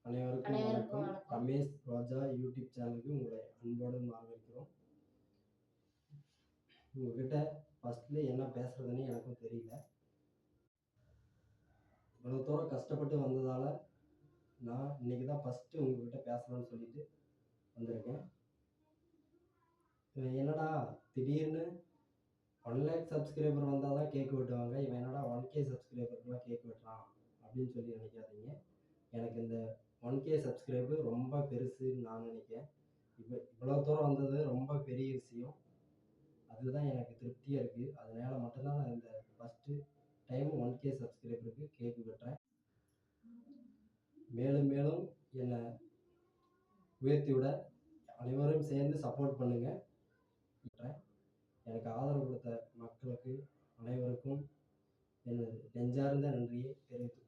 அனைவருக்கும் வணக்கம். ரமேஷ் ரோஜா யூடியூப் சேனலுக்கு உங்களை அன்போடு வரவேற்கிறோம். உங்ககிட்ட ஃபர்ஸ்ட்ல என்ன பேசுறதுன்னு எனக்கும் தெரியல. இவ்வளோ தூரம் கஷ்டப்பட்டு வந்ததால நான் இன்னைக்கு தான் ஃபஸ்ட்டு உங்ககிட்ட பேசலாம்னு சொல்லிட்டு வந்திருக்கேன். இவன் என்னடா திடீர்னு 1 லேக் சப்ஸ்கிரைபர் வந்தால் தான் கேக் வெட்டுவாங்க, இவன் என்னடா 1K சப்ஸ்கிரைபருக்குலாம் கேக் வெட்டுறான் அப்படின்னு சொல்லி நினைக்காதீங்க. எனக்கு இந்த 1K சப்ஸ்கிரைபர் ரொம்ப பெருசுன்னு நான் நினைக்கிறேன். இவ்வளோ தூரம் வந்தது ரொம்ப பெரிய விஷயம். அதுதான் எனக்கு திருப்தியாக இருக்குது. அதனால மட்டும்தான் நான் இந்த ஃபஸ்ட்டு டைம் 1K சப்ஸ்கிரைபருக்கு கேக்கு வெட்டுறேன். மேலும் மேலும் என்னை உயர்த்தி விட அனைவரும் சேர்ந்து சப்போர்ட் பண்ணுங்கள். எனக்கு ஆதரவு கொடுத்த மக்களுக்கு அனைவருக்கும் எனது நெஞ்சார்ந்த நன்றியை தெரிவித்துக்